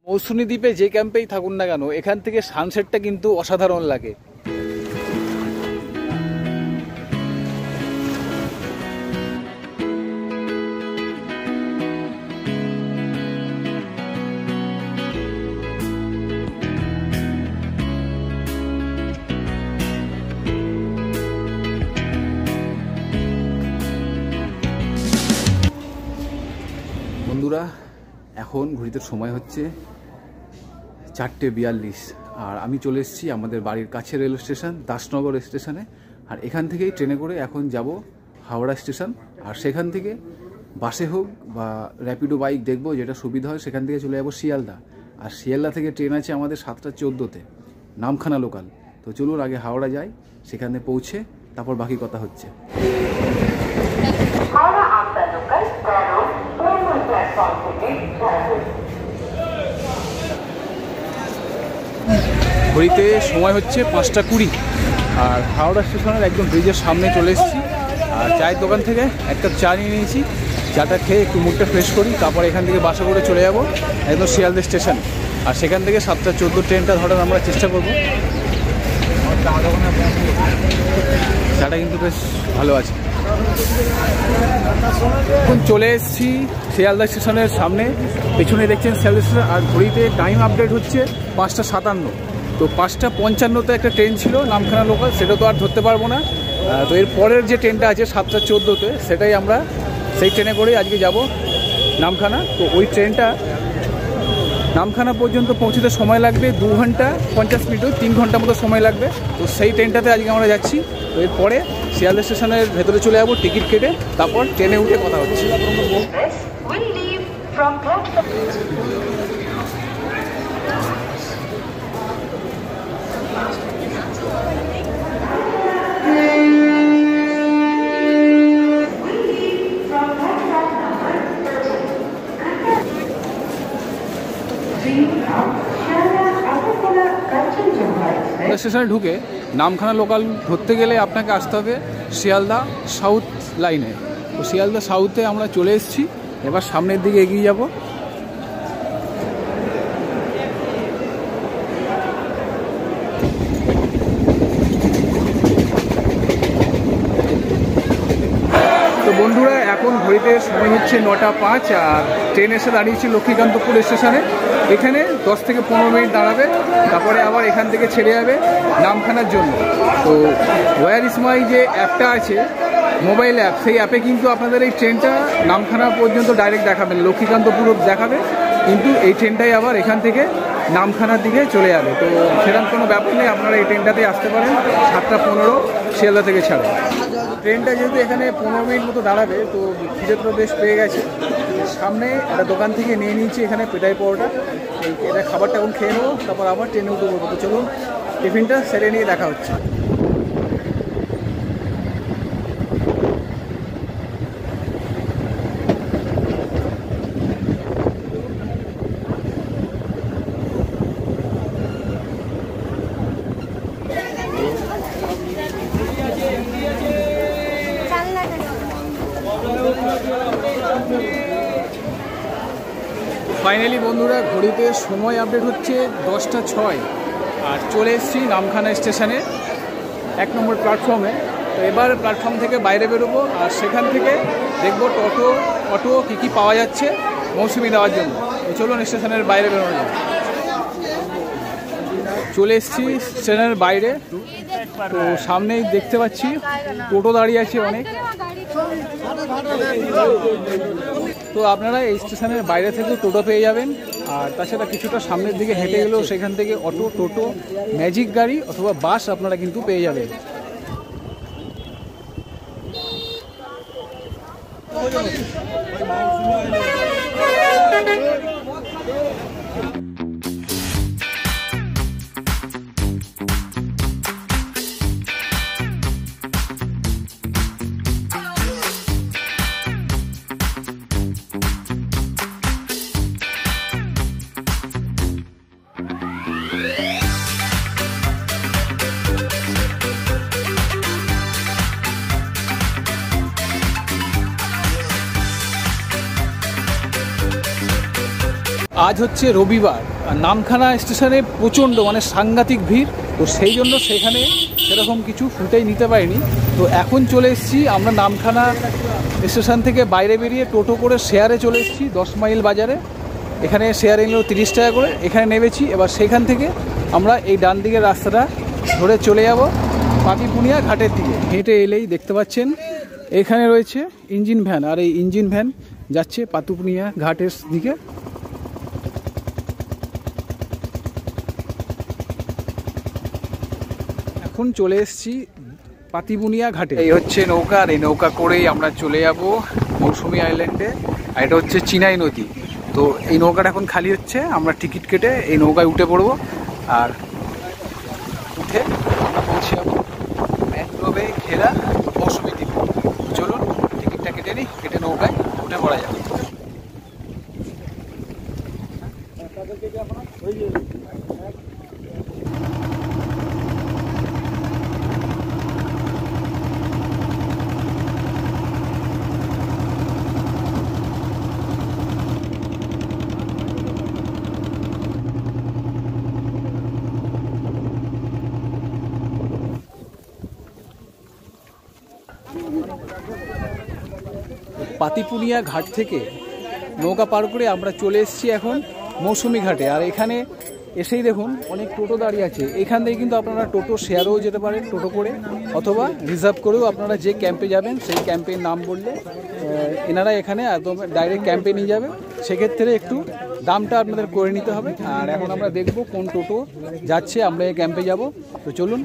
মৌসুমী দ্বীপে যে ক্যাম্পেই থাকুন না কেন, এখান থেকে সানসেটটা কিন্তু অসাধারণ লাগে। বন্ধুরা, এখন ঘড়িতে সময় হচ্ছে 4:42 আর আমি চলে এসেছি আমাদের বাড়ির কাছে রেল স্টেশন দাসনগর স্টেশনে। আর এখান থেকেই ট্রেনে করে এখন যাব হাওড়া স্টেশন। আর সেখান থেকে বাসে হোক বা র্যাপিডো বাইক দেখবো যেটা সুবিধা হয়, সেখান থেকে চলে যাবো শিয়ালদা। আর শিয়ালদা থেকে ট্রেন আছে আমাদের 7:14-তে নামখানা লোকাল। তো চলুন আগে হাওড়া যাই, সেখানে পৌঁছে তারপর বাকি কথা হচ্ছে। ঘড়িতে সময় হচ্ছে 5:20 আর হাওড়া স্টেশনের একদম ব্রিজের সামনে চলে এসেছি। আর চায়ের দোকান থেকে একটা চা নিয়ে নিয়েছি। চাটা খেয়ে একটু মুখটা ফ্রেশ করি, তারপর এখান থেকে বাসে করে চলে যাব একদম শিয়ালদা স্টেশন। আর সেখান থেকে 7:14 ট্রেনটা ধরার আমরা চেষ্টা করব। চাটা কিন্তু বেশ ভালো আছে। এখন চলে এসেছি শিয়ালদা স্টেশনের সামনে, পেছনে দেখছেন শিয়ালদা স্টেশন। আর ঘড়িতে টাইম আপডেট হচ্ছে 5:57। তো 5:55-তে একটা ট্রেন ছিল নামখানা লোকাল, সেটা তো আর ধরতে পারবো না। তো এর পরের যে ট্রেনটা আছে 7:14-তে, সেটাই আমরা সেই ট্রেনে করেই আজকে যাব নামখানা। তো ওই ট্রেনটা নামখানা পর্যন্ত পৌঁছতে সময় লাগবে 2 ঘন্টা 50 মিনিট, 3 ঘন্টা মতো সময় লাগবে। তো সেই ট্রেনটাতে আজকে আমরা যাচ্ছি। তো এরপরে শিয়ালদা স্টেশনের ভেতরে চলে যাবো টিকিট কেটে, তারপর ট্রেনে উঠে কথা হচ্ছে। স্টেশনে ঢুকে নামখানা লোকাল ধরতে গেলে আপনাকে আসতে হবে শিয়ালদা সাউথ লাইনে। তো শিয়ালদা সাউথে আমরা চলে এসেছি, এবার সামনের দিকে এগিয়ে যাব। তো বন্ধুরা, এখন ঘড়িতে সময় হচ্ছে 9:05 আর ট্রেন এসে দাঁড়িয়েছি লক্ষ্মীকান্তপুর স্টেশনে। এখানে 10 থেকে 15 মিনিট দাঁড়াবে, তারপরে আবার এখান থেকে ছেড়ে যাবে নামখানার জন্য। তো ওয়্যার ইজ মাই যে অ্যাপটা আছে মোবাইল অ্যাপ, সেই অ্যাপে কিন্তু আপনাদের এই ট্রেনটা নামখানা পর্যন্ত ডাইরেক্ট দেখাবে, লক্ষ্মীকান্তপুর দেখাবে, কিন্তু এই ট্রেনটাই আবার এখান থেকে নামখানার দিকে চলে যাবে। তো সেরকম কোনো ব্যাপার নেই, আপনারা এই ট্রেনটাতেই আসতে পারেন। 7:15 শিয়ালদা থেকে ছাড়ে। ট্রেনটা যেহেতু এখানে 15 মিনিট মতো দাঁড়াবে, তো খিদে তো বেশ পেয়ে গেছে। সামনে একটা দোকান থেকে নিয়ে নিয়েছি এখানে পেটাই পরোটা। এটা খাবারটা এখন খেয়ে নেবো, তারপর আবার ট্রেনে উঠে পড়বো। তো চলুন টিফিনটা সেরে নিয়ে দেখা হচ্ছে। ফাইনালি বন্ধুরা, ঘড়িতে সময় আপডেট হচ্ছে 10:06 আর চলে এসেছি নামখানা স্টেশনে 1 নম্বর প্ল্যাটফর্মে। তো এবার প্ল্যাটফর্ম থেকে বাইরে বেরোবো, আর সেখান থেকে দেখবো অটো কী পাওয়া যাচ্ছে মৌসুমী দেওয়ার জন্য। তো চলুন স্টেশনের বাইরে বেরোনো যাবে। চলে এসেছি স্টেশনের বাইরে। তো সামনেই দেখতে পাচ্ছি টোটো দাঁড়িয়ে আছে অনেক। তো আপনারা এই স্টেশনের বাইরে থেকে টোটো পেয়ে যাবেন। আর তাছাড়া কিছুটা সামনের দিকে হেঁটে গেলেও সেখান থেকে অটো, টোটো, ম্যাজিক গাড়ি অথবা বাস আপনারা কিন্তু পেয়ে যাবেন। আজ হচ্ছে রবিবার আর নামখানা স্টেশনে প্রচণ্ড মানে সাংঘাতিক ভিড়, তো সেই জন্য সেখানে সেরকম কিছু ফুটেজ নিতে পারিনি। তো এখন চলে এসেছি আমরা নামখানা স্টেশন থেকে বাইরে বেরিয়ে টোটো করে শেয়ারে চলে এসেছি 10 মাইল বাজারে। এখানে শেয়ারে নিল 30 টাকা করে, এখানে নেমেছি। এবার সেখান থেকে আমরা এই ডান দিকের রাস্তাটা ধরে চলে যাব পাতিপুনিয়া ঘাটের দিকে। হেঁটে এলেই দেখতে পাচ্ছেন এখানে রয়েছে ইঞ্জিন ভ্যান, আর এই ইঞ্জিন ভ্যান যাচ্ছে পাতিপুনিয়া ঘাটের দিকে। এখন চলে এসেছি পাতিপুনিয়া ঘাটে। এই হচ্ছে নৌকা, আর এই নৌকা করেই আমরা চলে যাব মৌসুমী আইল্যান্ডে। আর এটা হচ্ছে চিনাই নদী। তো এই নৌকাটা এখন খালি হচ্ছে, আমরা টিকিট কেটে এই নৌকায় উঠে পড়বো, আর উঠে আমরা পৌঁছে যাবো ম্যানগ্রোভে ঘেরা মৌসুমী দ্বীপে। চলুন টিকিটটা কেটে নিই, কেটে নৌকায় উঠে পড়া যাবে। পাতিপুনিয়া ঘাট থেকে নৌকা পার করে আমরা চলে এসেছি এখন মৌসুমী ঘাটে। আর এখানে এসেই দেখুন অনেক টোটো দাঁড়িয়ে আছে। এখান থেকে কিন্তু আপনারা টোটো শেয়ারেও যেতে পারেন টোটো করে, অথবা রিজার্ভ করেও আপনারা যে ক্যাম্পে যাবেন সেই ক্যাম্পের নাম বললে এনারা এখানে একদম ডাইরেক্ট ক্যাম্পে নিয়ে যাবে। সেক্ষেত্রে একটু দামটা আপনাদের করে নিতে হবে। আর এখন আমরা দেখব কোন টোটো যাচ্ছে, আমরা এই ক্যাম্পে যাব। তো চলুন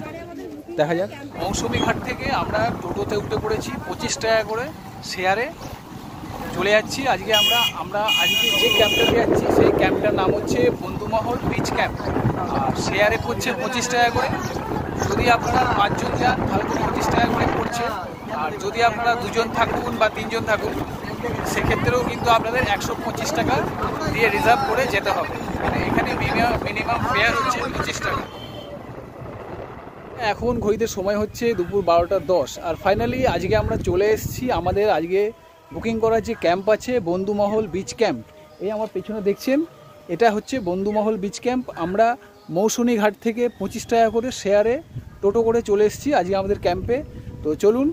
দেখা যাক। মৌসুমী ঘাট থেকে আমরা টোটোতে উঠে পড়েছি 25 টাকা করে শেয়ারে চলে যাচ্ছি। আজকে আমরা আজকে যে ক্যাম্পটাতে যাচ্ছি সেই ক্যাম্পটার নাম হচ্ছে বন্ধুমহল বিচ ক্যাম্প। আর শেয়ারে পড়ছে 25 টাকা করে। যদি আপনারা 5 জন যান তাহলে তো 25 টাকা করে পড়ছে। আর যদি আপনারা 2 জন থাকুন বা 3 জন থাকুন সেক্ষেত্রেও কিন্তু আপনাদের 125 টাকা দিয়ে রিজার্ভ করে যেতে হবে। মানে এখানে মিনিমাম ফেয়ার হচ্ছে 25 টাকা। এখন ঘড়িতে সময় হচ্ছে দুপুর 12:10। আর ফাইনালি আজকে আমরা চলে এসেছি আমাদের আজকে বুকিং করা যে ক্যাম্প আছে বন্ধুমহল বিচ ক্যাম্প। এই আমার পেছনে দেখছেন এটা হচ্ছে বন্ধুমহল বিচ ক্যাম্প। আমরা মৌসুমী ঘাট থেকে 25 টাকা করে শেয়ারে টোটো করে চলে এসেছি আজকে আমাদের ক্যাম্পে। তো চলুন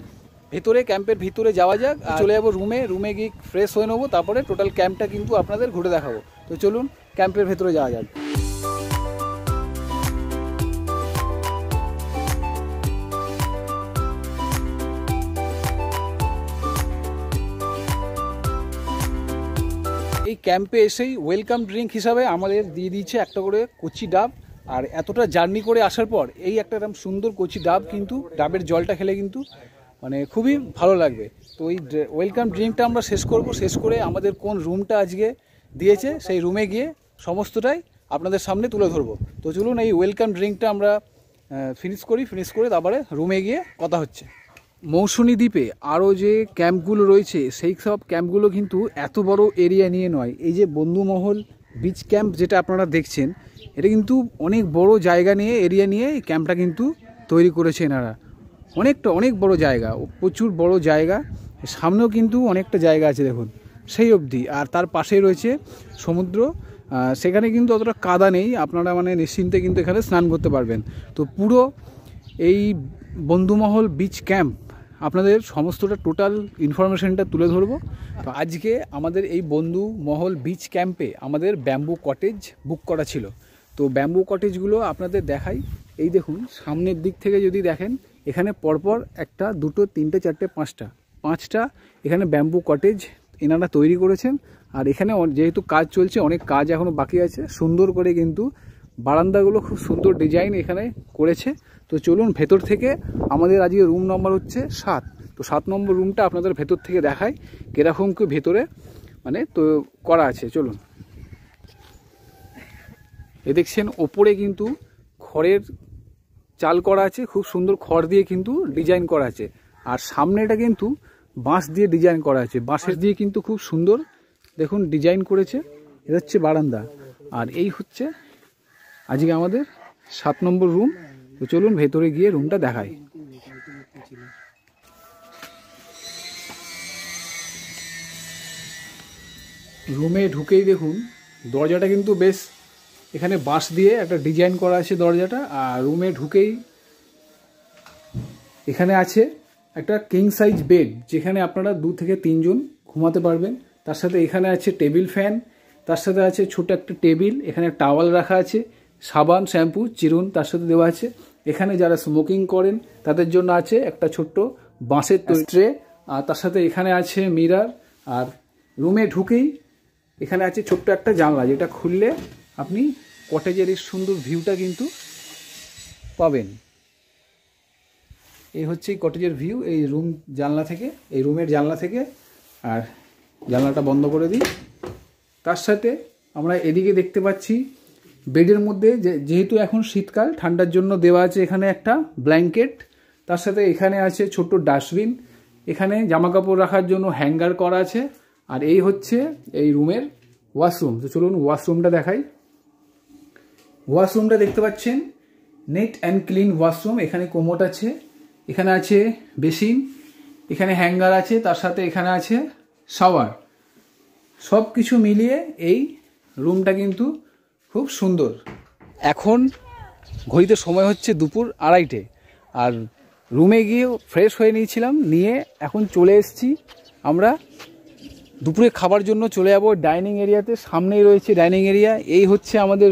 ভেতরে ক্যাম্পের ভিতরে যাওয়া যাক। চলে যাবো রুমে গিয়ে ফ্রেশ হয়ে নেবো, তারপরে টোটাল ক্যাম্পটা কিন্তু আপনাদের ঘুরে দেখাবো। তো চলুন ক্যাম্পের ভেতরে যাওয়া যাক। এই ক্যাম্পে এসেই ওয়েলকাম ড্রিঙ্ক হিসাবে আমাদের দিয়ে দিয়েছে একটা করে কচি ডাব। আর এতটা জার্নি করে আসার পর এই একটা এরকম সুন্দর কচি ডাব, কিন্তু ডাবের জলটা খেলে কিন্তু মানে খুবই ভালো লাগবে। তো এই ওয়েলকাম ড্রিঙ্কটা আমরা শেষ করে আমাদের কোন রুমটা আজকে দিয়েছে সেই রুমে গিয়ে সমস্তটাই আপনাদের সামনে তুলে ধরবো। তো চলুন এই ওয়েলকাম ড্রিঙ্কটা আমরা ফিনিশ করে তারপরে রুমে গিয়ে কথা হচ্ছে। মৌসুমী দ্বীপে আরও যে ক্যাম্পগুলো রয়েছে সেই সব ক্যাম্পগুলো কিন্তু এত বড় এরিয়া নিয়ে নয়। এই যে বন্ধুমহল বিচ ক্যাম্প যেটা আপনারা দেখছেন এটা কিন্তু অনেক বড় জায়গা নিয়ে এরিয়া নিয়ে এই ক্যাম্পটা কিন্তু তৈরি করেছে এনারা। অনেক বড় জায়গা, প্রচুর বড় জায়গা। সামনেও কিন্তু অনেকটা জায়গা আছে দেখুন সেই অবধি। আর তার পাশেই রয়েছে সমুদ্র, সেখানে কিন্তু অতটা কাদা নেই, আপনারা মানে নিশ্চিন্তে কিন্তু এখানে স্নান করতে পারবেন। তো পুরো এই বন্ধুমহল বিচ ক্যাম্প আপনাদের সমস্তটা টোটাল ইনফরমেশনটা তুলে ধরবো। তো আজকে আমাদের এই বন্ধুমহল বিচ ক্যাম্পে আমাদের ব্যাম্বু কটেজ বুক করা ছিল। তো ব্যাম্বু কটেজগুলো আপনাদের দেখাই। এই দেখুন সামনের দিক থেকে যদি দেখেন এখানে পরপর 1 2 3 4 5টা এখানে ব্যাম্বু কটেজ এনারা তৈরি করেছেন। আর এখানে যেহেতু কাজ চলছে, অনেক কাজ এখনও বাকি আছে, সুন্দর করে কিন্তু বারান্দাগুলো খুব সুন্দর ডিজাইন এখানে করেছে। তো চলুন ভেতর থেকে আমাদের আজকে রুম নম্বর হচ্ছে 7। তো 7 নম্বর রুমটা আপনাদের ভেতর থেকে দেখাই কীরকম কি ভেতরে মানে তো করা আছে। চলুন এ দেখছেন ওপরে কিন্তু খড়ের চাল করা আছে, খুব সুন্দর খড় দিয়ে কিন্তু ডিজাইন করা আছে। আর সামনেটা কিন্তু বাঁশ দিয়ে ডিজাইন করা আছে, বাঁশের দিয়ে কিন্তু খুব সুন্দর দেখুন ডিজাইন করেছে। এটা হচ্ছে বারান্দা। আর এই হচ্ছে আজকে আমাদের 7 নম্বর রুম। তো চলুন ভেতরে গিয়ে রুমটা দেখাই। রুমে ঢুকেই দেখুন দরজাটা কিন্তু বেশ এখানে বাঁশ দিয়ে একটা ডিজাইন করা আছে দরজাটা। আর রুমে ঢুকেই এখানে আছে একটা কিং সাইজ বেড, যেখানে আপনারা 2 থেকে 3 জন ঘুমাতে পারবেন। তার সাথে এখানে আছে টেবিল ফ্যান, তার সাথে আছে ছোট একটা টেবিল, এখানে টাওয়াল রাখা আছে, সাবান, শ্যাম্পু, চিরুন তার সাথে দেওয়া আছে। এখানে যারা স্মোকিং করেন তাদের জন্য আছে একটা ছোট্ট বাঁশের ট্রে, আর তার সাথে এখানে আছে মিরর। আর রুমে ঢুকেই এখানে আছে ছোট্ট একটা জানলা, যেটা খুললে আপনি কটেজের এই সুন্দর ভিউটা কিন্তু পাবেন। এই হচ্ছে এই কটেজের ভিউ এই রুম জানলা থেকে, এই রুমের জানলা থেকে। আর জানলাটা বন্ধ করে দিই। তার সাথে আমরা এদিকে দেখতে পাচ্ছি বেডের মধ্যে যেহেতু এখন শীতকাল, ঠান্ডার জন্য দেওয়া আছে এখানে একটা ব্ল্যাঙ্কেট। তার সাথে এখানে আছে ছোট্ট ডাস্টবিন, এখানে জামাকাপড় রাখার জন্য হ্যাঙ্গার করা আছে। আর এই হচ্ছে এই রুমের ওয়াশরুম। তো চলুন ওয়াশরুমটা দেখাই। ওয়াশরুমটা দেখতে পাচ্ছেন নেট অ্যান্ড ক্লিন ওয়াশরুম। এখানে কোমোড আছে, এখানে আছে বেসিন, এখানে হ্যাঙ্গার আছে, তার সাথে এখানে আছে শাওয়ার। সব কিছু মিলিয়ে এই রুমটা কিন্তু খুব সুন্দর। এখন ঘড়িতে সময় হচ্ছে দুপুর 2:30, আর রুমে গিয়ে ফ্রেশ হয়ে নিয়েছিলাম, নিয়ে এখন চলে এসেছি আমরা দুপুরে খাবার জন্য। চলে যাব ডাইনিং এরিয়াতে, সামনেই রয়েছে ডাইনিং এরিয়া। এই হচ্ছে আমাদের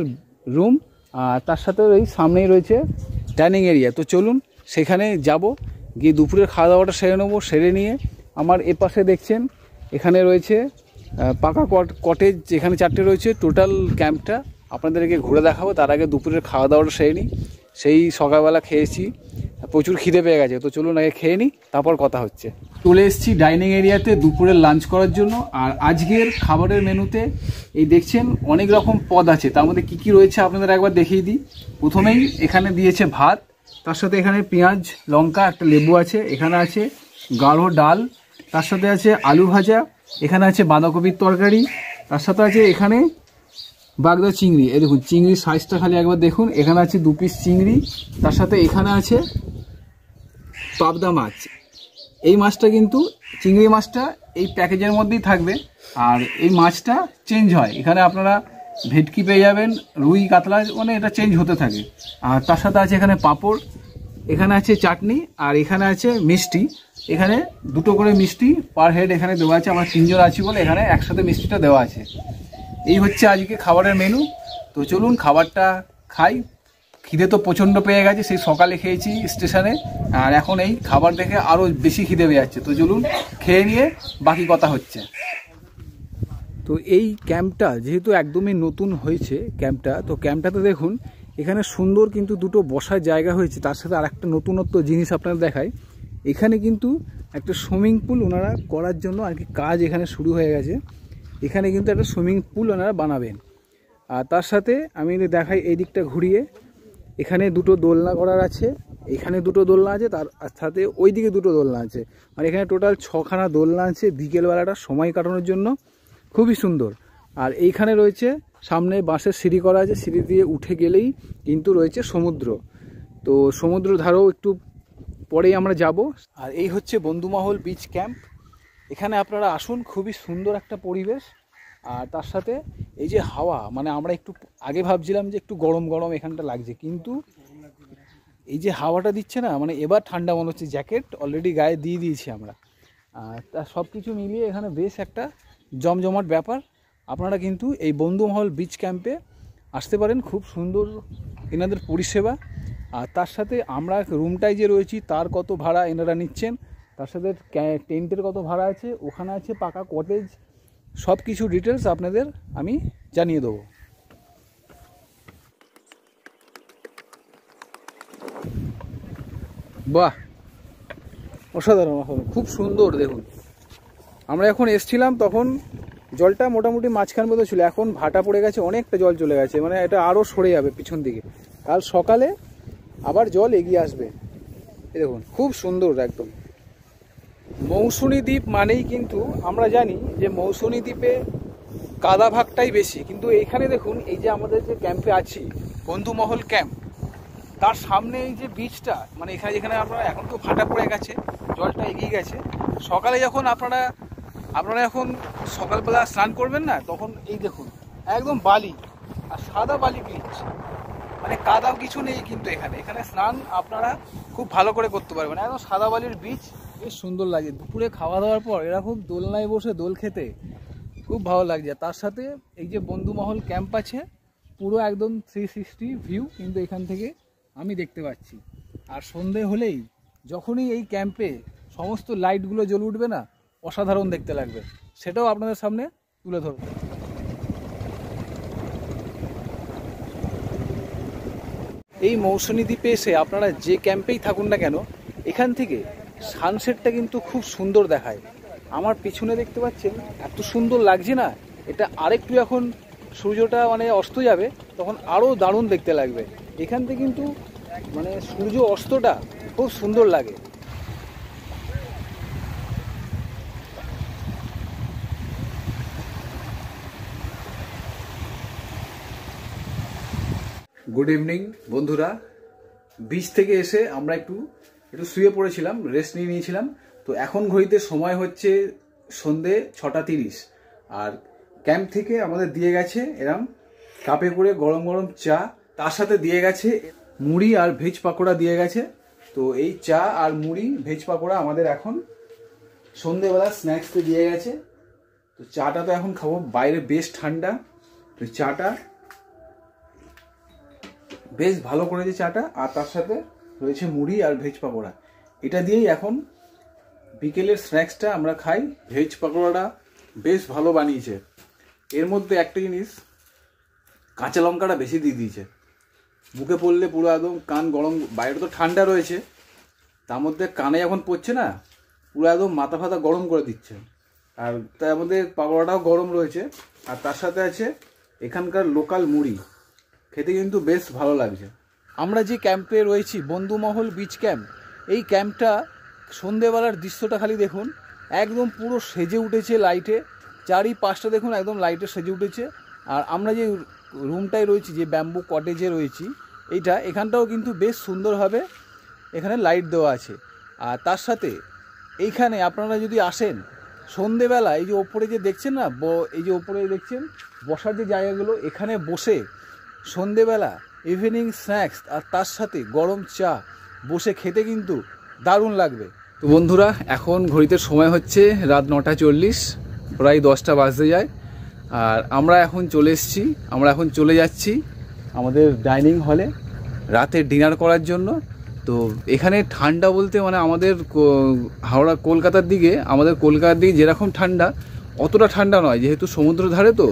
রুম, আর তার সাথে এই সামনেই রয়েছে ডাইনিং এরিয়া। তো চলুন সেখানে যাব, গিয়ে দুপুরের খাওয়া দাওয়াটা সেরে নেবো। সেরে নিয়ে আমার এপাশে দেখছেন এখানে রয়েছে পাকা কটেজ, যেখানে 4টে রয়েছে। টোটাল ক্যাম্পটা আপনাদেরকে ঘুরে দেখাবো। তার আগে দুপুরের খাওয়া দাওয়াটা সেরে নিই। সেই সকালবেলা খেয়েছি, প্রচুর খিদে পেয়ে গেছে। তো চলুন আগে খেয়ে নিই, তারপর কথা হচ্ছে। চলে এসেছি ডাইনিং এরিয়াতে দুপুরের লাঞ্চ করার জন্য। আর আজকের খাবারের মেনুতে এই দেখছেন অনেক রকম পদ আছে, তার মধ্যে কী কী রয়েছে আপনাদের একবার দেখিয়ে দিই। প্রথমেই এখানে দিয়েছে ভাত, তার সাথে এখানে পেঁয়াজ, লঙ্কা, একটা লেবু আছে। এখানে আছে গাঢ় ডাল, তার সাথে আছে আলু ভাজা, এখানে আছে বাঁধাকপির তরকারি, তার সাথে আছে এখানে বাগদা চিংড়ি। এই দেখুন চিংড়ির সাইজটা খালি একবার দেখুন। এখানে আছে 2 পিস চিংড়ি, তার সাথে এখানে আছে পাবদা মাছ। এই মাছটা কিন্তু চিংড়ি মাছটা এই প্যাকেজের মধ্যেই থাকবে, আর এই মাছটা চেঞ্জ হয়। এখানে আপনারা ভেটকি পেয়ে যাবেন, রুই, কাতলা, মানে এটা চেঞ্জ হতে থাকে। আর তার সাথে আছে এখানে পাঁপড়, এখানে আছে চাটনি, আর এখানে আছে মিষ্টি। এখানে 2টো করে মিষ্টি পার হেড এখানে দেওয়া আছে। আমরা 3 জন আছি বলে এখানে একসাথে মিষ্টিটা দেওয়া আছে। এই হচ্ছে আজকে খাবারের মেনু। তো চলুন খাবারটা খাই। খিদে তো প্রচণ্ড পেয়ে গেছে, সেই সকালে খেয়েছি স্টেশনে, আর এখন এই খাবার দেখে আরও বেশি খিদে পেয়ে যাচ্ছে। তো চলুন খেয়ে নিয়ে বাকি কথা হচ্ছে। তো এই ক্যাম্পটা যেহেতু একদমই নতুন হয়েছে ক্যাম্পটা, তো ক্যাম্পটাতে দেখুন এখানে সুন্দর কিন্তু 2টো বসার জায়গা হয়েছে। তার সাথে আর একটা নতুনত্ব জিনিস আপনারা দেখায়, এখানে কিন্তু একটা সুইমিং পুল ওনারা করার জন্য আর কি কাজ এখানে শুরু হয়ে গেছে। এখানে কিন্তু একটা সুইমিং পুল ওনারা বানাবেন। আর তার সাথে আমি দেখাই এই দিকটা ঘুরিয়ে, এখানে 2টো দোলনা করার আছে, এখানে 2টো দোলনা আছে, তার সাথে ওই দিকে 2টো দোলনা আছে। আর এখানে টোটাল 6খানা দোলনা আছে বিকেলবেলাটা সময় কাটানোর জন্য, খুবই সুন্দর। আর এইখানে রয়েছে সামনে বাঁশের সিঁড়ি করা আছে, সিঁড়ি দিয়ে উঠে গেলেই কিন্তু রয়েছে সমুদ্র। তো সমুদ্র ধারেও একটু পরেই আমরা যাব। আর এই হচ্ছে বন্ধুমহল বিচ ক্যাম্প। এখানে আপনারা আসুন, খুবই সুন্দর একটা পরিবেশ। আর তার সাথে এই যে হাওয়া, মানে আমরা একটু আগে ভাবছিলাম যে একটু গরম গরম এখানটা লাগছে, কিন্তু এই যে হাওয়াটা দিচ্ছে না, মানে এবার ঠান্ডা মনে হচ্ছে। জ্যাকেট অলরেডি গায়ে দিয়ে দিয়েছি আমরা। আর তা সব কিছু মিলিয়ে এখানে বেশ একটা জমজমাট ব্যাপার। আপনারা কিন্তু এই বন্ধুমহল বিচ ক্যাম্পে আসতে পারেন, খুব সুন্দর এনাদের পরিষেবা। আর তার সাথে আমরা রুমটায় যে রয়েছি তার কত ভাড়া এনারা নিচ্ছেন, তার সাথে টেন্টের কত ভাড়া আছে, ওখানে আছে পাকা কটেজ, সব কিছু ডিটেলস আপনাদের আমি জানিয়ে দেবো। বাহ, অসাধারণ অসাধারণ, খুব সুন্দর। দেখুন আমরা এখন এসছিলাম তখন জলটা মোটামুটি মাঝখান মতো ছিল, এখন ভাটা পড়ে গেছে, অনেকটা জল চলে গেছে, মানে এটা আরও সরে যাবে পিছন দিকে। কাল সকালে আবার জল এগিয়ে আসবে। এই দেখুন খুব সুন্দর একদম। মৌসুনী দ্বীপ মানেই কিন্তু আমরা জানি যে মৌসুনী দ্বীপে কাদা ভাগটাই বেশি, কিন্তু এইখানে দেখুন এই যে আমাদের যে ক্যাম্পে আছি বন্ধুমহল ক্যাম্প, তার সামনে এই যে বিচটা, মানে এখানে যেখানে আপনারা এখন তো ভাটা পড়ে গেছে, জলটা এগিয়ে গেছে। সকালে যখন আপনারা যখন সকালবেলা স্নান করবেন না, তখন এই দেখুন একদম বালি আর সাদা বালি বিচ, মানে কাদাও কিছু নেই কিন্তু এখানে। এখানে স্নান আপনারা খুব ভালো করে করতে পারবেন, একদম সাদা বালির বিচ, বেশ সুন্দর লাগে। দুপুরে খাওয়া দাওয়ার পর এরকম দোলনায় বসে দোল খেতে খুব ভালো লাগছে। তার সাথে এই যে বন্ধুমহল ক্যাম্প আছে, পুরো একদম 360 ভিউ কিন্তু এখান থেকে আমি দেখতে পাচ্ছি। আর সন্ধে হলেই যখনই এই ক্যাম্পে সমস্ত লাইটগুলো জ্বলে উঠবে না, অসাধারণ দেখতে লাগবে, সেটাও আপনাদের সামনে তুলে ধরব। এই মৌসুমী দ্বীপে এসে আপনারা যে ক্যাম্পেই থাকুন না কেন, এখান থেকে সানসেটটা কিন্তু খুব সুন্দর দেখায়। আমার পিছনে দেখতে পাচ্ছেন এত সুন্দর লাগছে না, এটা আরেকটু এখন সূর্যটা মানে অস্ত যাবে তখন আরও দারুণ দেখতে লাগবে। এখান থেকে কিন্তু মানে সূর্য অস্তটা খুব সুন্দর লাগে। গুড ইভিনিং বন্ধুরা। বিচ থেকে এসে আমরা একটু শুয়ে পড়েছিলাম, রেস্ট নিয়েছিলাম। তো এখন ঘড়িতে সময় হচ্ছে সন্ধে 6:30, আর ক্যাম্প থেকে আমাদের দিয়ে গেছে এরম কাপে করে গরম গরম চা, তার সাথে দিয়ে গেছে মুড়ি আর ভেজ পাকোড়া দিয়ে গেছে। তো এই চা আর মুড়ি ভেজ পাকোড়া আমাদের এখন সন্ধেবেলা স্ন্যাক্সে দিয়ে গেছে। তো চাটা তো এখন খাবো, বাইরে বেশ ঠান্ডা, তো চাটা বেশ ভালো করেছে চাটা, আর তার সাথে রয়েছে মুড়ি আর ভেজ পাকোড়া। এটা দিয়েই এখন বিকেলের স্ন্যাক্সটা আমরা খাই। ভেজ পাকোড়াটা বেশ ভালো বানিয়েছে। এর মধ্যে একটা জিনিস, কাঁচা লঙ্কাটা বেশি দিয়ে দিয়েছে, মুখে পড়লে পুরো একদম কান গরম। বাইরে তো ঠান্ডা রয়েছে, তার মধ্যে কানে যখন পড়ছে না, পুরো একদম মাথা ফাতা গরম করে দিচ্ছে। আর তার মধ্যে পাকোড়াটাও গরম রয়েছে, আর তার সাথে আছে এখানকার লোকাল মুড়ি, খেতে কিন্তু বেশ ভালো লাগছে। আমরা যে ক্যাম্পে রয়েছি, বন্ধুমহল বিচ ক্যাম্প, এই ক্যাম্পটা সন্ধেবেলার দৃশ্যটা খালি দেখুন, একদম পুরো সেজে উঠেছে লাইটে, চারিপাশটা দেখুন একদম লাইটে সেজে উঠেছে। আর আমরা যে রুমটায় রয়েছি, যে ব্যাম্বু কটেজে রয়েছি, এখানটাও কিন্তু বেশ সুন্দরভাবে এখানে লাইট দেওয়া আছে। আর তার সাথে এইখানে আপনারা যদি আসেন সন্ধেবেলা, এই যে ওপরে যে দেখছেন না, এই যে ওপরে দেখছেন বসার যে জায়গাগুলো, এখানে বসে সন্ধেবেলা ইভিনিং স্ন্যাক্স আর তার সাথে গরম চা বসে খেতে কিন্তু দারুণ লাগবে। তো বন্ধুরা, এখন ঘড়িতে সময় হচ্ছে রাত 9:40, প্রায় 10টা বাজতে যায়। আর আমরা এখন চলে যাচ্ছি আমাদের ডাইনিং হলে রাতে ডিনার করার জন্য। তো এখানে ঠান্ডা বলতে মানে আমাদের কলকাতার দিকে যেরকম ঠান্ডা, অতটা ঠান্ডা নয়, যেহেতু সমুদ্র ধারে, তো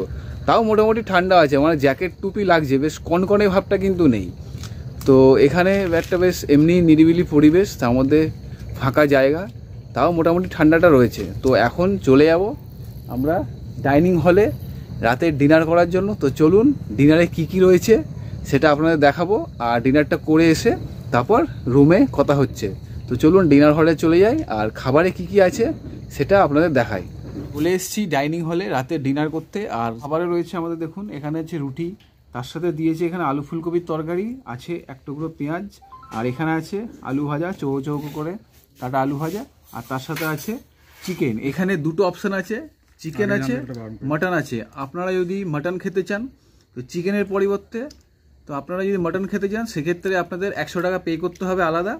তাও মোটামুটি ঠান্ডা আছে, মানে জ্যাকেট টুপি লাগছে, বেশ কনকনে ভাবটা কিন্তু নেই। তো এখানে একটা বেশ এমনি নিরিবিলি পরিবেশ, তার মধ্যে ফাঁকা জায়গা, তাও মোটামুটি ঠান্ডাটা রয়েছে। তো এখন চলে যাব আমরা ডাইনিং হলে রাতের ডিনার করার জন্য। তো চলুন, ডিনারে কি রয়েছে সেটা আপনাদের দেখাবো, আর ডিনারটা করে এসে তারপর রুমে কথা হচ্ছে। তো চলুন ডিনার হলে চলে যাই, আর খাবারে কি আছে সেটা আপনাদের দেখাই। চলে এসেছি ডাইনিং হলে রাতে ডিনার করতে। আর খাবারে রয়েছে আমাদের দেখুন, এখানে আছে রুটি, তার সাথে দিয়েছে এখানে আলু ফুলকপির তরকারি, আছে এক টুকরো পেঁয়াজ, আর এখানে আছে আলু ভাজা, চৌকো করে কাটা আলু ভাজা, আর তার সাথে আছে চিকেন। এখানে দুটো অপশান আছে, চিকেন আছে, মাটন আছে। আপনারা যদি মাটন খেতে চান তো চিকেনের পরিবর্তে, তো আপনারা যদি মাটন খেতে চান সেক্ষেত্রে আপনাদের 100 টাকা পে করতে হবে আলাদা,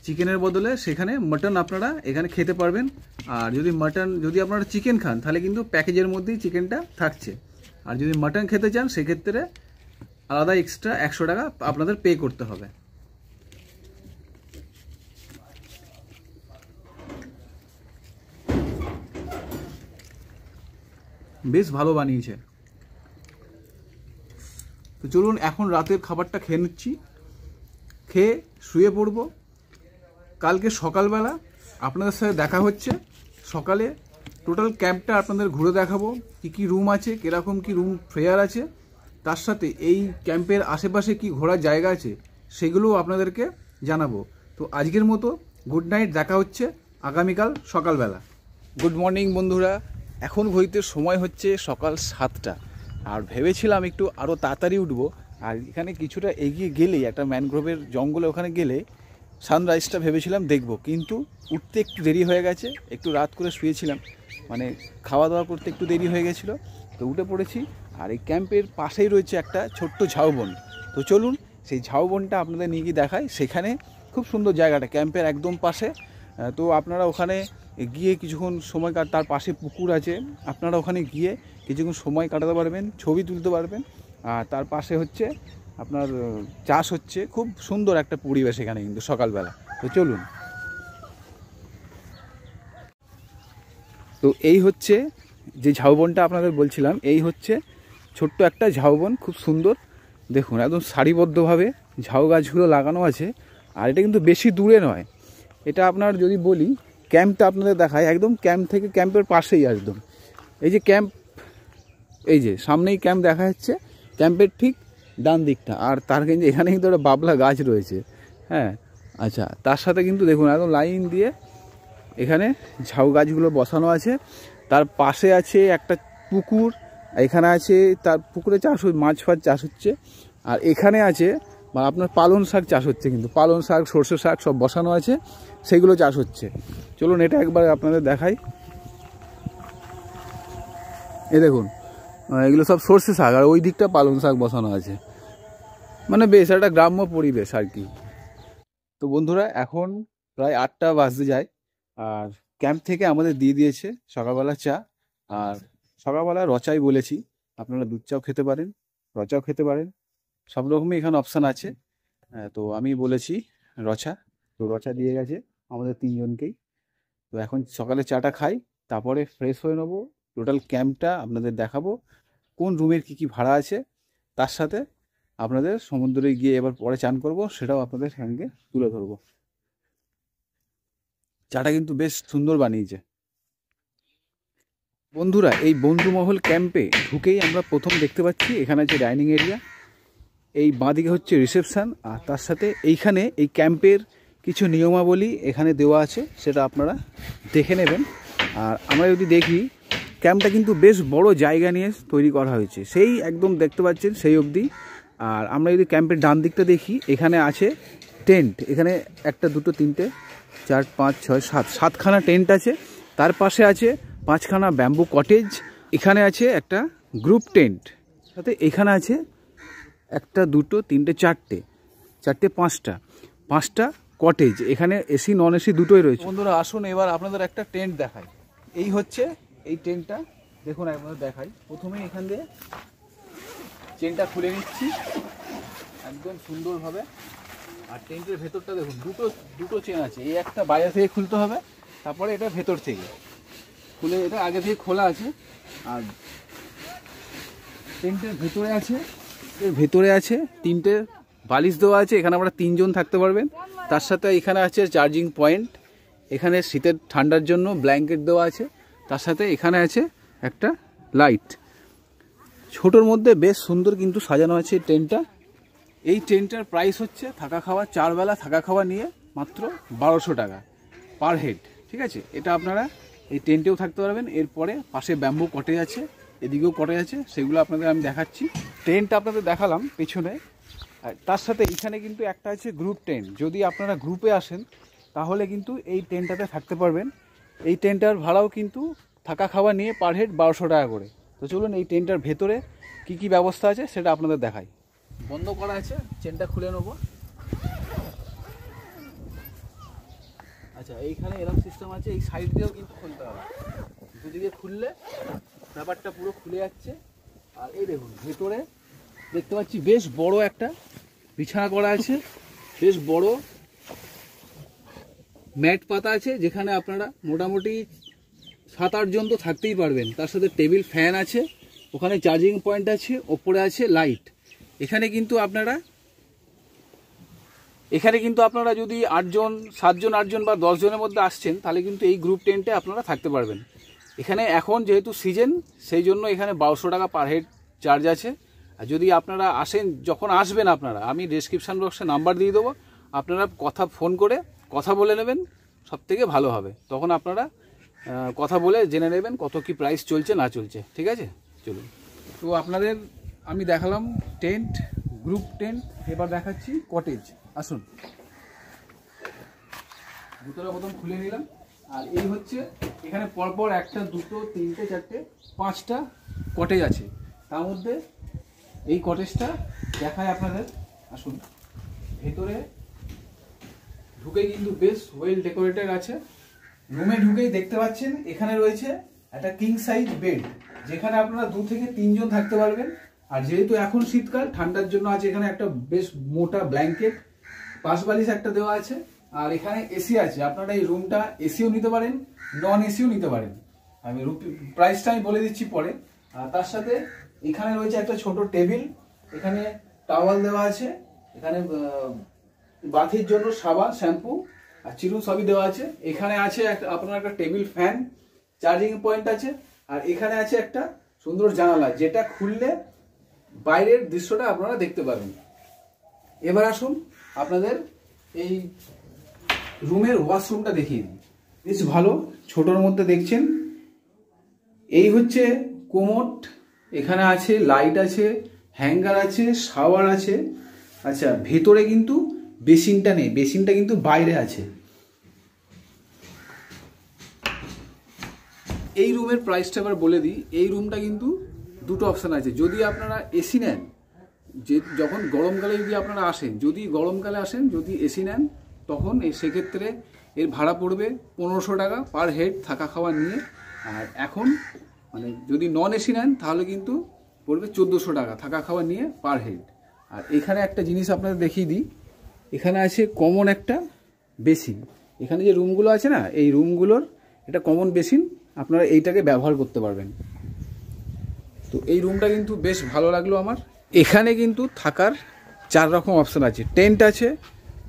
চিকেনের বদলে সেখানে মাটন আপনারা এখানে খেতে পারবেন। আর যদি আপনারা চিকেন খান তাহলে কিন্তু প্যাকেজের মধ্যেই চিকেনটা থাকছে, আর যদি মাটন খেতে চান সেক্ষেত্রে আলাদা এক্সট্রা 100 টাকা আপনাদের পে করতে হবে। বেশ ভালো বানিয়েছে। তো চলুন এখন রাতের খাবারটা খেয়ে নিচ্ছি, খেয়ে শুয়ে পড়ব। কালকে সকালবেলা আপনাদের সাথে দেখা হচ্ছে। সকালে টোটাল ক্যাম্পটা আপনাদের ঘুরে দেখাবো, কি রুম আছে, কীরকম কি রুম ফেয়ার আছে, তার সাথে এই ক্যাম্পের আশেপাশে কি ঘোরার জায়গা আছে সেগুলোও আপনাদেরকে জানাবো। তো আজকের মতো গুড নাইট, দেখা হচ্ছে আগামীকাল সকালবেলা। গুড মর্নিং বন্ধুরা, এখন ঘড়িতে সময় হচ্ছে সকাল 7টা, আর ভেবেছিলাম একটু আরও তাড়াতাড়ি উঠবো। আর এখানে কিছুটা এগিয়ে গেলেই একটা ম্যানগ্রোভের জঙ্গলে, ওখানে গেলে সানরাইজটা ভেবেছিলাম দেখব, কিন্তু উঠতে একটু দেরি হয়ে গেছে। একটু রাত করে শুয়েছিলাম, মানে খাওয়া দাওয়া করতে একটু দেরি হয়ে গেছিলো, তো উঠে পড়েছি। আর এই ক্যাম্পের পাশেই রয়েছে একটা ছোট্ট ঝাউবন। তো চলুন সেই ঝাউবনটা আপনাদের নিয়ে গিয়ে দেখাই। সেখানে খুব সুন্দর জায়গাটা, ক্যাম্পের একদম পাশে। তো আপনারা ওখানে গিয়ে কিছুক্ষণ সময় তার পাশে পুকুর আছে, আপনারা ওখানে গিয়ে কিছুক্ষণ সময় কাটাতে পারবেন, ছবি তুলতে পারবেন। আর তার পাশে হচ্ছে আপনার চাষ হচ্ছে, খুব সুন্দর একটা পরিবেশ এখানে কিন্তু সকালবেলা। তো চলুন। তো এই হচ্ছে যে ঝাউবনটা আপনাদের বলছিলাম, এই হচ্ছে ছোট্ট একটা ঝাউবন, খুব সুন্দর। দেখুন একদম সারিবদ্ধভাবে ঝাউ গাছগুলো লাগানো আছে। আর এটা কিন্তু বেশি দূরে নয়, এটা আপনার যদি বলি ক্যাম্পটা আপনাদের দেখায়, একদম ক্যাম্প থেকে ক্যাম্পের পাশেই একদম। এই যে ক্যাম্প, এই যে সামনেই ক্যাম্প দেখা যাচ্ছে, ক্যাম্পের ঠিক ডান দিকটা। আর তার কিন্তু এখানে কিন্তু একটা বাবলা গাছ রয়েছে। হ্যাঁ, আচ্ছা, তার সাথে কিন্তু দেখুন একদম লাইন দিয়ে এখানে ঝাউ গাছগুলো বসানো আছে। তার পাশে আছে একটা পুকুর, এখানে আছে তার পুকুরে চাষ, মাছ ফাছ চাষ হচ্ছে। আর এখানে আছে আপনার পালন শাক চাষ হচ্ছে, কিন্তু পালন শাক, সর্ষে শাক সব বসানো আছে, সেগুলো চাষ হচ্ছে। চলুন এটা একবার আপনাদের দেখাই। এই দেখুন এগুলো সব সর্ষে শাক, আর ওই দিকটা পালন শাক বসানো আছে। মানে বেশ একটা গ্রাম্য পরিবেশ আর কি। তো বন্ধুরা এখন প্রায় 8টা বাজতে যায়, আর ক্যাম্প থেকে আমাদের দিয়ে দিয়েছে সকালবেলা চা। আর সকালবেলা রচাই বলেছি, আপনারা দুধ চাও খেতে পারেন, রচাও খেতে পারেন, সব রকমই এখানে অপশান আছে। তো আমি বলেছি রচা, তো রচা দিয়ে গেছে আমাদের 3জনকেই। তো এখন সকালে চাটা খাই, তারপরে ফ্রেশ হয়ে নেবো, টোটাল ক্যাম্পটা আপনাদের দেখাবো, কোন রুমের কি ভাড়া আছে, তার সাথে আপনাদের সমুদ্রে গিয়ে এবার পরে চান করব, সেটাও আপনাদের সঙ্গে তুলে ধরবো। চাটা কিন্তু বেশ সুন্দর বানিয়েছে বন্ধুরা। এই বন্ধুমহল ক্যাম্পে ঢুকেই আমরা প্রথম দেখতে পাচ্ছি এখানে আছে ডাইনিং এরিয়া, এই বাঁদিকে হচ্ছে রিসেপশন। আর তার সাথে এইখানে এই ক্যাম্পের কিছু নিয়মাবলী এখানে দেওয়া আছে, সেটা আপনারা দেখে নেবেন। আর আমরা যদি দেখি, ক্যাম্পটা কিন্তু বেশ বড় জায়গা নিয়ে তৈরি করা হয়েছে, সেই একদম দেখতে পাচ্ছেন সেই অবধি। আর আমরা যদি ক্যাম্পের ডান দিকটা দেখি, এখানে আছে টেন্ট, এখানে 1, 2, 3, 4, 5, 6, 7, 7খানা টেন্ট আছে। তার পাশে আছে 5খানা ব্যাম্বু কটেজ, এখানে আছে একটা গ্রুপ টেন্ট, সাথে এখানে আছে 1, 2, 3, 4, 5টা কটেজ। এখানে এসি নন এসি দুটোই রয়েছে। বন্ধুরা আসুন এবার আপনাদের একটা টেন্ট দেখাই। এই হচ্ছে এই টেন্টটা, দেখুন আপনাদের দেখাই। প্রথমে এখান দিয়ে চেনটা খুলে নিচ্ছি একদম সুন্দরভাবে। আর টেন্টের ভেতরটা দেখুন, দুটো চেন আছে, এই একটা বাইরে থেকে খুলতে হবে, তারপরে এটা ভেতর থেকে খুলে, এটা আগে থেকে খোলা আছে। আর টেন্টের ভেতরে আছে 3টে বালিশ দেওয়া আছে, এখানে আমরা 3জন থাকতে পারবেন। তার সাথে এখানে আছে চার্জিং পয়েন্ট, এখানে শীতের ঠান্ডার জন্য ব্ল্যাঙ্কেট দেওয়া আছে। তার সাথে এখানে আছে একটা লাইট, ছোটোর মধ্যে বেশ সুন্দর কিন্তু সাজানো আছে এই টেন্টটা। এই টেন্টটার প্রাইস হচ্ছে থাকা খাওয়া, 4 বেলা থাকা খাওয়া নিয়ে মাত্র 1200 টাকা পার হেড, ঠিক আছে। এটা আপনারা এই টেন্টেও থাকতে পারবেন। এরপরে পাশে ব্যাম্বু কটেজ আছে, এদিকেও কটেজ আছে, সেগুলো আপনাদের আমি দেখাচ্ছি। টেন্ট আপনাদের দেখালাম পেছনে। আর তার সাথে এখানে কিন্তু একটা আছে গ্রুপ টেন্ট, যদি আপনারা গ্রুপে আসেন তাহলে কিন্তু এই টেন্টটাতে থাকতে পারবেন। এই টেন্টটার ভাড়াও কিন্তু থাকা খাওয়া নিয়ে পার হেড 1200 টাকা করে। তো চলুন এই টেন্টটার ভেতরে কি ব্যবস্থা আছে সেটা আপনাদের দেখাই। বন্ধ করা আছে, চেনটা খুলে নেব। আচ্ছা, এইখানে এরকম সিস্টেম আছে, এই সাইড দিয়েও কিন্তু খুলতে হবে, দুদিকে খুললে ব্যাপারটা পুরো খুলে যাচ্ছে। আর এই দেখুন ভেতরে দেখতে পাচ্ছি বেশ বড় একটা বিছানা করা আছে, বেশ বড় ম্যাট পাতা আছে, যেখানে আপনারা মোটামুটি 7-8 জন তো থাকতেই পারবেন। তার সাথে টেবিল ফ্যান আছে, ওখানে চার্জিং পয়েন্ট আছে, ওপরে আছে লাইট। এখানে কিন্তু আপনারা যদি 8 জন 7 জন 8 জন বা 10 জনের মধ্যে আসছেন, তাহলে কিন্তু এই গ্রুপ টেন্টে আপনারা থাকতে পারবেন। এখানে এখন যেহেতু সিজন, সেই জন্য এখানে 1200 টাকা পার হেড চার্জ আছে। আর যদি আপনারা আসেন, যখন আসবেন আপনারা, আমি ডেসক্রিপশান বক্সে নাম্বার দিয়ে দেবো, আপনারা ফোন করে কথা বলে নেবেন, সবথেকে ভালো হবে। তখন আপনারা কথা বলে জেনে নেবেন কত কি প্রাইস চলছে না চলছে, ঠিক আছে। চলুন, তো আপনাদের আমি দেখালাম টেন্ট, গ্রুপ টেন্ট, এবার দেখাচ্ছি কটেজ। আসুন, দুটোটা প্রথম খুলে নিলাম। আর এই হচ্ছে এখানে পরপর 1, 2, 3, 4, 5টা কটেজ আছে। তার মধ্যে এই কটেজটা দেখায় আপনাদের। আসুন, ভেতরে ঢুকে কিন্তু বেশ ওয়েল ডেকোরেটেড আছে। রুমে ঢুকেই দেখতে পাচ্ছেন এখানে রয়েছে একটা কিং সাইজ বেড, যেখানে আপনারা 2 থেকে 3 জন থাকতে পারবেন। আর যেহেতু এখন শীতকাল, ঠান্ডার জন্য আছে এখানে একটা বেশ মোটা ব্ল্যাঙ্কেট, পাশ বালিশ একটা দেওয়া আছে। আর এখানে এসি আছে, আপনারা এই রুমটা এসিও নিতে পারেন, নন এসিও নিতে পারেন। আমি প্রাইসটা আমি বলে দিচ্ছি পরে। আর তার সাথে এখানে রয়েছে একটা ছোট টেবিল, এখানে টাওয়াল দেওয়া আছে, এখানে বাথের জন্য সাবান, শ্যাম্পু আর চিরুন সবই দেওয়া আছে। এখানে আছে আপনার একটা টেবিল ফ্যান, চার্জিং পয়েন্ট আছে। আর এখানে আছে একটা সুন্দর জানালা, যেটা খুললে বাইরের দৃশ্যটা আপনারা দেখতে পাবেন। এবার আসুন আপনাদের এই রুমের ওয়াশরুমটা দেখিয়ে দিই। বেশ ভালো, ছোটোর মধ্যে দেখছেন। এই হচ্ছে কোমোড, এখানে আছে লাইট আছে, হ্যাঙ্গার আছে, শাওয়ার আছে। আচ্ছা, ভেতরে কিন্তু বেসিনটা নেই, বেসিনটা কিন্তু বাইরে আছে। এই রুমের প্রাইসটা এবার বলে দিই। এই রুমটা কিন্তু দুটো অপশান আছে। যদি আপনারা এসি নেন, যে যখন গরমকালে যদি আপনারা আসেন, যদি গরমকালে আসেন, যদি এসি নেন, তখন সেক্ষেত্রে এর ভাড়া পড়বে 1500 টাকা পার হেড, থাকা খাওয়া নিয়ে। আর এখন মানে যদি নন এসি নেন তাহলে কিন্তু পড়বে 1400 টাকা থাকা খাওয়া নিয়ে পার হেড। আর এখানে একটা জিনিস আপনাদের দেখিয়ে দিই, এখানে আছে কমন একটা বেসিন। এখানে যে রুমগুলো আছে না, এই রুমগুলোর এটা কমন বেসিন, আপনারা এইটাকে ব্যবহার করতে পারবেন। তো এই রুমটা কিন্তু বেশ ভালো লাগলো আমার। এখানে কিন্তু থাকার 4 রকম অপশান আছে। টেন্ট আছে,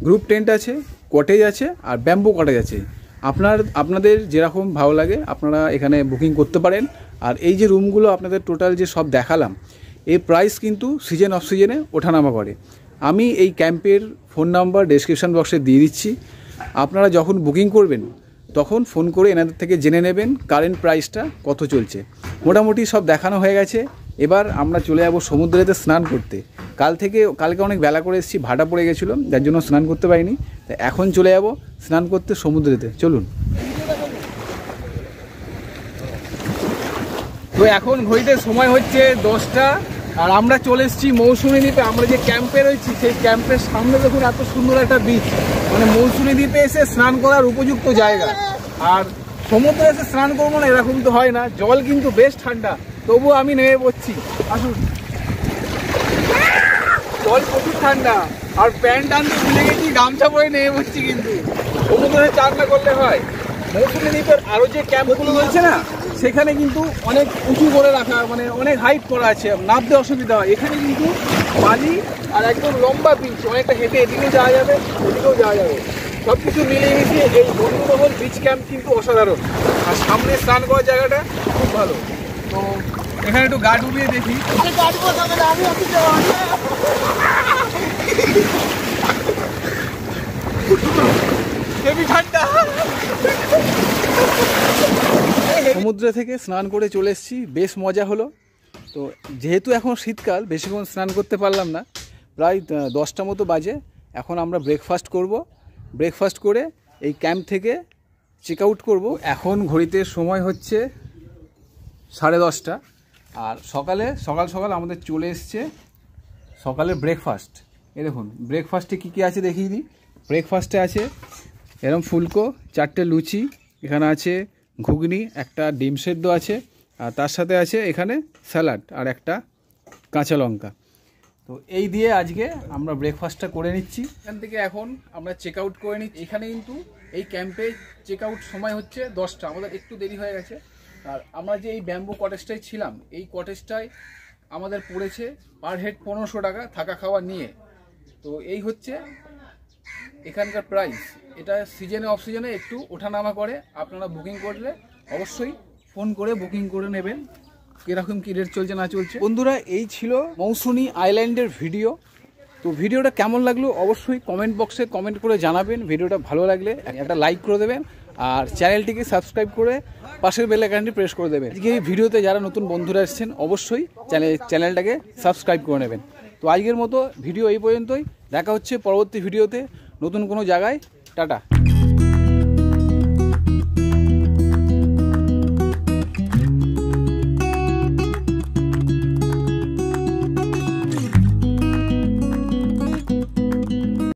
গ্রুপ টেন্ট আছে, কটেজ আছে আর ব্যাম্বু কটেজ আছে। আপনাদের যেরকম ভালো লাগে আপনারা এখানে বুকিং করতে পারেন। আর এই যে রুমগুলো আপনাদের টোটাল যে সব দেখালাম, এই প্রাইস কিন্তু সিজন অফ সিজনে ওঠানামা করে। আমি এই ক্যাম্পের ফোন নাম্বার ডেসক্রিপশন বক্সে দিয়ে দিচ্ছি। আপনারা যখন বুকিং করবেন তখন ফোন করে এনাদের থেকে জেনে নেবেন কারেন্ট প্রাইসটা কত চলছে। মোটামুটি সব দেখানো হয়ে গেছে। এবার আমরা চলে যাব সমুদ্রেতে স্নান করতে। কালকে অনেক বেলা করে এসেছি, ভাটা পড়ে গেছিলো, যার জন্য স্নান করতে পারিনি। তাই এখন চলে যাব স্নান করতে সমুদ্রেতে। চলুন। তো এখন ঘড়িতে সময় হচ্ছে 10টা, আর আমরা চলে এসেছি মৌসুমী দ্বীপে। আমরা যে ক্যাম্পে রয়েছি সেই ক্যাম্পের সামনে দেখুন এত সুন্দর একটা বিচ, মানে মৌসুমী দ্বীপে এসে স্নান করার উপযুক্ত জায়গা। আর সমুদ্রে এসে স্নান করবো না এরকম তো হয় না, জল কিন্তু বেশ ঠান্ডা, তবুও আমি নেমে পড়ছি। আসুন, জল প্রচুর ঠান্ডা, আর প্যান্ট আনতে ভুলে গেছি, গামছা পরে নেমে পড়ছি। কিন্তু সমুদ্রে চান না করলে হয়। মৌসুমী দ্বীপের আরও যে ক্যাম্পগুলো রয়েছে না, সেখানে কিন্তু অনেক উঁচু করে রাখা, মানে অনেক হাইট করা আছে, নামতে অসুবিধা হয়। এখানে কিন্তু বালি আর একদম লম্বা বিচ, অনেকটা হেঁটে এদিকেও যাওয়া যাবে, ওদিকেও যাওয়া যাবে। সব কিছু মিলিয়ে মিশিয়ে এই বন্ধুমহল বিচ ক্যাম্প কিন্তু অসাধারণ। আর সামনে স্নান করার জায়গাটা খুব ভালো। তো এখানে একটু গা ডুবিয়ে দেখি। সমুদ্র থেকে স্নান করে চলে এসেছি, বেশ মজা হলো। তো যেহেতু এখন শীতকাল, বেশিক্ষণ স্নান করতে পারলাম না, প্রায় 10টা মতো বাজে। এখন আমরা ব্রেকফাস্ট করব। ব্রেকফাস্ট করে এই ক্যাম্প থেকে চেক আউট করবো। এখন ঘড়িতে সময় হচ্ছে 10:30। আর সকাল সকাল আমাদের চলে এসছে সকালে ব্রেকফাস্ট। এই দেখুন ব্রেকফাস্টে কী কী আছে দেখিয়ে দিই। ব্রেকফাস্টে আছে এরকম ফুলকো, 4টে লুচি, এখানে আছে ঘুগনি, একটা ডিম সেদ্ধ আছে, আর তার সাথে আছে এখানে স্যালাড আর একটা কাঁচা লঙ্কা। তো এই দিয়ে আজকে আমরা ব্রেকফাস্টটা করে নিচ্ছি। এখান থেকে এখন আমরা চেক আউট করে নিচ্ছি। এখানে কিন্তু এই ক্যাম্পে চেক আউট সময় হচ্ছে 10টা, আমাদের একটু দেরি হয়ে গেছে। আর আমরা যে এই ব্যাম্বু কটেজটায় ছিলাম, এই কটেজটায় আমাদের পড়েছে পার হেড 1500 টাকা থাকা খাওয়া নিয়ে। তো এই হচ্ছে এখানকার প্রাইস। এটা সিজনে অফ সিজনে একটু ওঠানামা করে। আপনারা বুকিং করলে অবশ্যই ফোন করে বুকিং করে নেবেন কীরকম কী রেট চলছে না চলছে। বন্ধুরা, এই ছিল মৌসুমী আইল্যান্ডের ভিডিও। তো ভিডিওটা কেমন লাগলো অবশ্যই কমেন্ট বক্সে কমেন্ট করে জানাবেন। ভিডিওটা ভালো লাগলে একটা লাইক করে দেবেন, আর চ্যানেলটিকে সাবস্ক্রাইব করে পাশের বেল আইকনটি প্রেস করে দেবেন। আজকে এই ভিডিওতে যারা নতুন বন্ধুরা এসেছেন অবশ্যই চ্যানেলটাকে সাবস্ক্রাইব করে নেবেন। তো আজকের মতো ভিডিও এই পর্যন্তই। দেখা হচ্ছে পরবর্তী ভিডিওতে নতুন কোনো জায়গায়। টাটা।